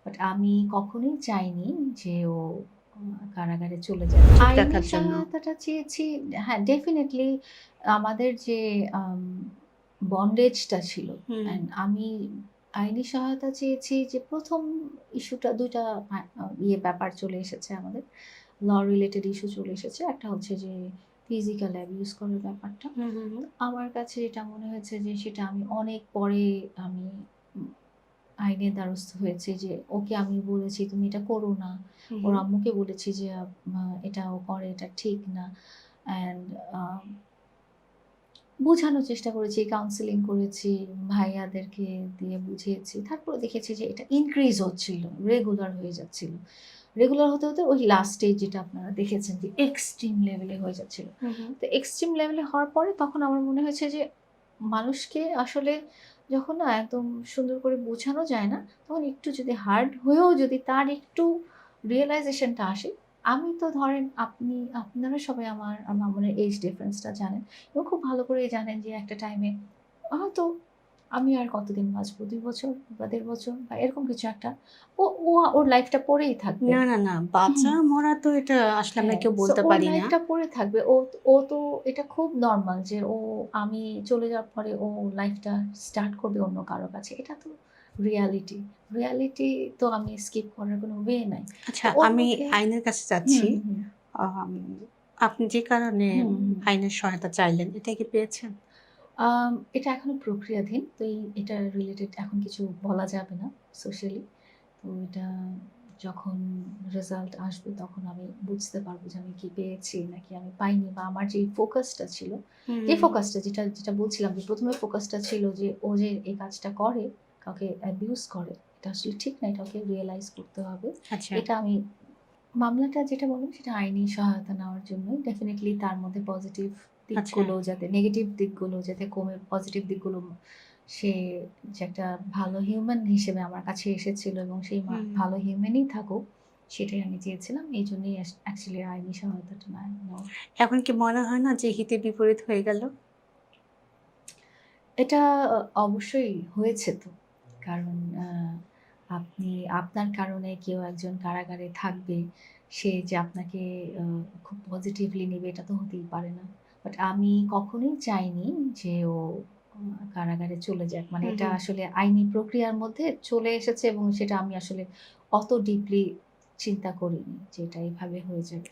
But আমি কখনোই চাইনি যে ও কারাগারে চলে যাক। চুপ আইনি রাখার জন্য। সহায়তাটা চেয়েছি, হ্যাঁ, ডেফিনিটলি আমাদের যে আম বন্ডেজটা ছিল হুম, অ্যান্ড আমি আইনি সহায়তা চেয়েছি যে ১ম ইস্যুটা ২ টা ব্যাপার চলে এসেছে আমাদের। ল রিলেটেড ইস্যু চলে এসেছে। একটা হচ্ছে যে ফিজিক্যাল অ্যাবিউজ করার ব্যাপারটা। হুম, হুম, হুম, তো আমার কাছে এটা মনে হয়েছে যে সেটা আমি অনেক পরে আমি উম আইনের দ্বারস্থ হয়েছি যে ওকে আমি বলেছি, "তুমি এটা করো না।" হুম, ওর হুম। আম্মুকে বলেছি যে এটা ও করে, এটা ঠিক না। অ্যান্ড আ বোঝানোর চেষ্টা করেছি, কাউন্সেলিং করেছি, ভাইয়াদেরকে দিয়ে বুঝিয়েছি। তারপরে দেখেছি যে এটা ইনক্রিজ হচ্ছিল, রেগুলার হয়ে যাচ্ছিল। রেগুলার হতে, হতে ওই লাস্টে যেটা আপনারা দেখেছেন যে এক্সট্রিম লেভেলে হয়ে যাচ্ছিল। হুম, হুম। তো এক্সট্রিম লেভেলে হওয়ার পরে তখন আমার মনে হয়েছে যে মানুষকে আসলে যখন না একদম সুন্দর করে বোঝানো যায় না, তখন একটু যদি হার্ড হয়েও যদি তার একটু রিয়ালাইজেশন টা আসে, আমি তো ধরেন আপনারা সবাই আমার মামুনের এইজ ডিফারেন্স টা জানেন এবং খুব ভালো করেই জানেন যে একটা টাইমে হয়তো আমি আর কতদিন বাঁচবো? ২ বছর বা ১.৫ বছর বা এরকম কিছু একটা। ও ও ওর লাইফটা পড়েই থাকবে। না, না, না। হুম, বাঁচা-মরা তো এটা আসলে আমরা হ্যাঁ, কেউ সো বলতে ওর পারি না। লাইফটা পড়ে থাকবে। ও তো এটা খুব নরমাল যে আমি চলে যাওয়ার পরে ও লাইফটা স্টার্ট করবে অন্য কারো কাছে। এটা তো রিয়ালিটি। রিয়ালিটি তো আমি স্কিপ করার কোনো ওয়ে নাই। আচ্ছা, তো ওর আমি মধ্যে আইনের কাছে যাচ্ছি। হুম, হুম, হুম, আম আপনি যে কারণে হুম, হুম। আইনের সহায়তা চাইলেন, এটা কি পেয়েছেন? এটা এখনো প্রক্রিয়াধীন। তো এটা রিলেটেড এখন কিছু বলা যাবে না সোশ্যালি। তো এটা যখন রেজাল্ট আসবে তখন আমি বুঝতে পারব যে আমি কি পেয়েছি নাকি আমি পাইনি বা আমার যেই ফোকাসটা ছিল, যে হুম, ফোকাসটা যেটা বলছিলাম যে ১ম এ ফোকাসটা ছিল যে ও যে এই কাজটা করে, কাউকে অ্যাবিউজ করে, এটা আসলে ঠিক না। এটা ওকে রিয়ালাইজ করতে হবে। আচ্ছা। এটা আমি মামলাটা যেটা বললাম সেটা আইনি সহায়তা নেওয়ার জন্যই। ডেফিনিটলি তার মধ্যে পজিটিভ আচ্ছা। দিকগুলো যাতে নেগেটিভ দিকগুলো যাতে কমে পজিটিভ দিকগুলো সে যে একটা ভালো হিউম্যান হিসেবে আমার কাছে এসেছিল এবং সেই হুম। ভালো হিউম্যানই থাকুক সেটাই আমি চেয়েছিলাম। এইজন্যই অ্যাকচুয়ালি আইনি সহায়তাটা নেওয়া। এখন কি মনে হয় না যে হিতে বিপরীত হয়ে গেল? এটা অবশ্যই হয়েছে তো। কারণ আপনি আপনার কারণে কেউ একজন কারাগারে থাকবে, সে যে আপনাকে আ খুব পজিটিভলি নিবে এটা তো হতেই পারে না। বাট আমি কখনোই চাইনি যে ও কারাগারে চলে যাক। মানে হুম, এটা হুম। আসলে আইনি প্রক্রিয়ার মধ্যে চলে এসেছে এবং সেটা আমি আসলে অত ডিপলি চিন্তা করিনি যে এটা এভাবে হয়ে যাবে।